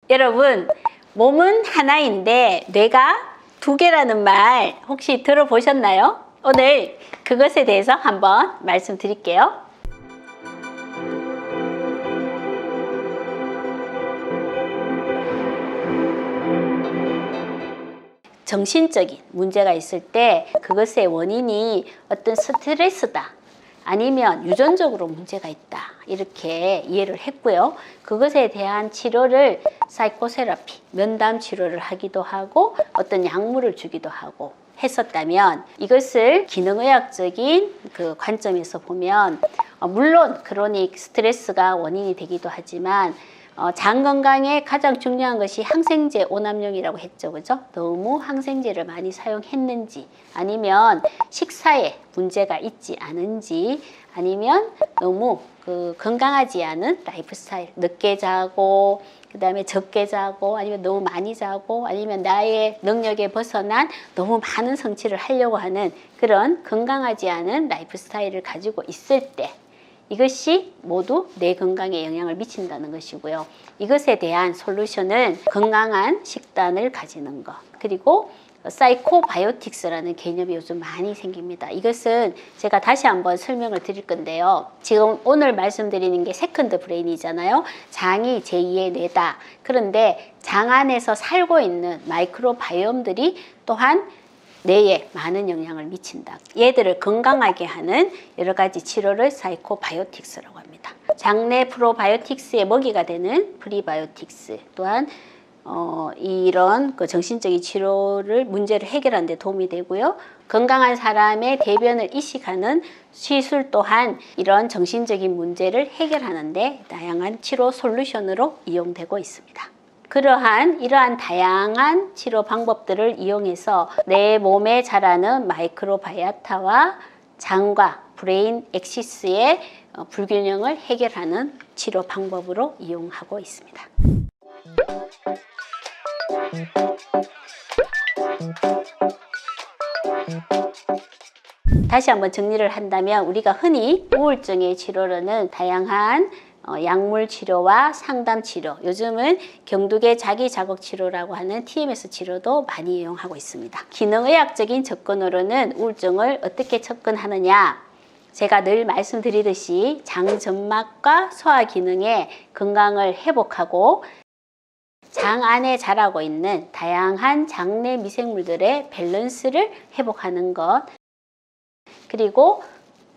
여러분, 몸은 하나인데 뇌가 두 개라는 말 혹시 들어보셨나요? 오늘 그것에 대해서 한번 말씀드릴게요. 정신적인 문제가 있을 때 그것의 원인이 어떤 스트레스다, 아니면 유전적으로 문제가 있다, 이렇게 이해를 했고요. 그것에 대한 치료를 사이코세라피, 면담 치료를 하기도 하고 어떤 약물을 주기도 하고 했었다면, 이것을 기능의학적인 그 관점에서 보면 물론 크로닉 스트레스가 원인이 되기도 하지만 장 건강에 가장 중요한 것이 항생제 오남용이라고 했죠, 그죠? 너무 항생제를 많이 사용했는지, 아니면 식사에 문제가 있지 않은지, 아니면 너무 건강하지 않은 라이프 스타일, 늦게 자고 그 다음에 적게 자고, 아니면 너무 많이 자고, 아니면 나의 능력에 벗어난 너무 많은 성취를 하려고 하는 그런 건강하지 않은 라이프 스타일을 가지고 있을 때, 이것이 모두 내 건강에 영향을 미친다는 것이고요. 이것에 대한 솔루션은 건강한 식단을 가지는 것, 그리고 사이코바이오틱스라는 개념이 요즘 많이 생깁니다. 이것은 제가 다시 한번 설명을 드릴 건데요. 지금 오늘 말씀드리는 게 세컨드 브레인이잖아요. 장이 제2의 뇌다. 그런데 장 안에서 살고 있는 마이크로바이옴들이 또한 뇌에 많은 영향을 미친다. 얘들을 건강하게 하는 여러 가지 치료를 사이코바이오틱스라고 합니다. 장내 프로바이오틱스의 먹이가 되는 프리바이오틱스, 또한 이런 정신적인 치료를 문제를 해결하는 데 도움이 되고요. 건강한 사람의 대변을 이식하는 시술 또한 이런 정신적인 문제를 해결하는 데 다양한 치료 솔루션으로 이용되고 있습니다. 이러한 다양한 치료 방법들을 이용해서 내 몸에 자라는 마이크로바이오타와 장과 브레인 액시스의 불균형을 해결하는 치료 방법으로 이용하고 있습니다. 다시 한번 정리를 한다면, 우리가 흔히 우울증의 치료로는 다양한 약물 치료와 상담 치료, 요즘은 경두계 자기 자극 치료라고 하는 TMS 치료도 많이 이용하고 있습니다. 기능의학적인 접근으로는 우울증을 어떻게 접근하느냐, 제가 늘 말씀드리듯이 장 점막과 소화 기능의 건강을 회복하고 장 안에 자라고 있는 다양한 장내 미생물들의 밸런스를 회복하는 것, 그리고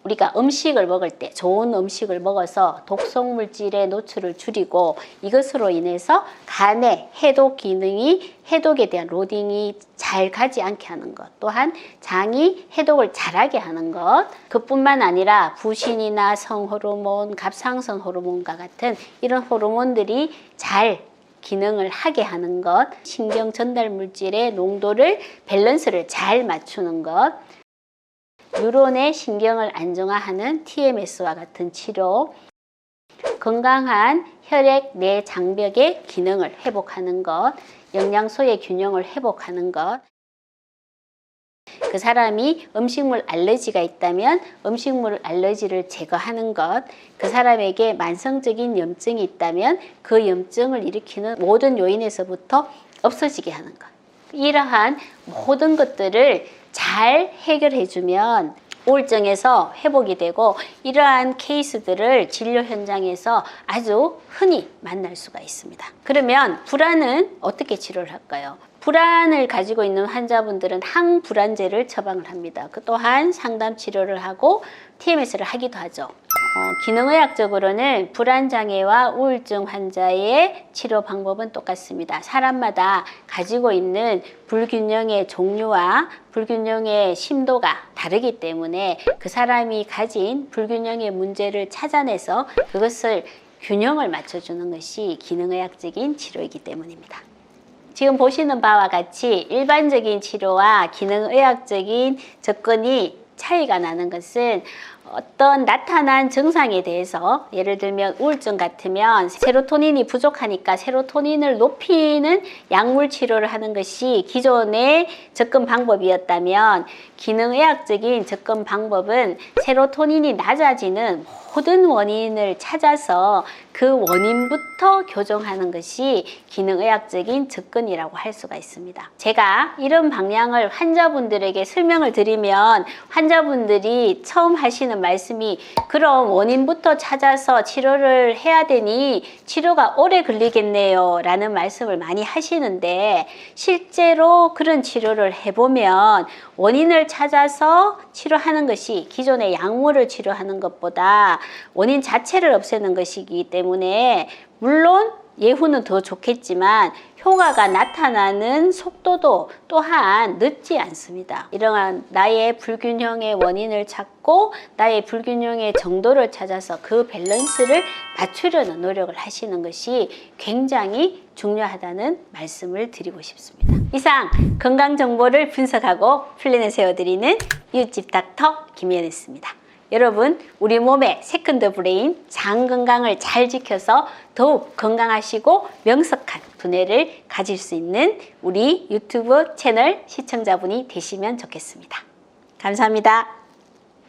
우리가 음식을 먹을 때 좋은 음식을 먹어서 독성 물질의 노출을 줄이고, 이것으로 인해서 간의 해독 기능이, 해독에 대한 로딩이 잘 가지 않게 하는 것, 또한 장이 해독을 잘하게 하는 것, 그뿐만 아니라 부신이나 성호르몬, 갑상선 호르몬과 같은 이런 호르몬들이 잘 기능을 하게 하는 것, 신경 전달 물질의 농도를, 밸런스를 잘 맞추는 것, 뉴런의 신경을 안정화하는 TMS와 같은 치료, 건강한 혈액 내 장벽의 기능을 회복하는 것, 영양소의 균형을 회복하는 것, 그 사람이 음식물 알러지가 있다면 음식물 알러지를 제거하는 것, 그 사람에게 만성적인 염증이 있다면 그 염증을 일으키는 모든 요인에서부터 없어지게 하는 것, 이러한 모든 것들을 잘 해결해주면 우울증에서 회복이 되고, 이러한 케이스들을 진료 현장에서 아주 흔히 만날 수가 있습니다. 그러면 불안은 어떻게 치료를 할까요? 불안을 가지고 있는 환자분들은 항불안제를 처방을 합니다. 또한 상담 치료를 하고 TMS를 하기도 하죠. 기능의학적으로는 불안장애와 우울증 환자의 치료 방법은 똑같습니다. 사람마다 가지고 있는 불균형의 종류와 불균형의 심도가 다르기 때문에 그 사람이 가진 불균형의 문제를 찾아내서 그것을 균형을 맞춰주는 것이 기능의학적인 치료이기 때문입니다. 지금 보시는 바와 같이 일반적인 치료와 기능의학적인 접근이 차이가 나는 것은 어떤 나타난 증상에 대해서 예를 들면 우울증 같으면 세로토닌이 부족하니까 세로토닌을 높이는 약물 치료를 하는 것이 기존의 접근 방법이었다면 기능의학적인 접근 방법은 세로토닌이 낮아지는 모든 원인을 찾아서 그 원인부터 교정하는 것이 기능의학적인 접근이라고 할 수가 있습니다. 제가 이런 방향을 환자분들에게 설명을 드리면 환자분들이 처음 하시는 말씀이 그럼 원인부터 찾아서 치료를 해야 되니 치료가 오래 걸리겠네요 라는 말씀을 많이 하시는데 실제로 그런 치료를 해보면 원인을 찾아서 치료하는 것이 기존의 약물을 치료하는 것보다 원인 자체를 없애는 것이기 때문에 물론 예후는 더 좋겠지만 효과가 나타나는 속도도 또한 늦지 않습니다. 이러한 나의 불균형의 원인을 찾고 나의 불균형의 정도를 찾아서 그 밸런스를 맞추려는 노력을 하시는 것이 굉장히 중요하다는 말씀을 드리고 싶습니다. 이상 건강 정보를 분석하고 플랜을 세워드리는 이웃집 닥터 김연혜였습니다. 여러분, 우리 몸의 세컨드 브레인, 장 건강을 잘 지켜서 더욱 건강하시고 명석한 두뇌를 가질 수 있는 우리 유튜브 채널 시청자분이 되시면 좋겠습니다. 감사합니다.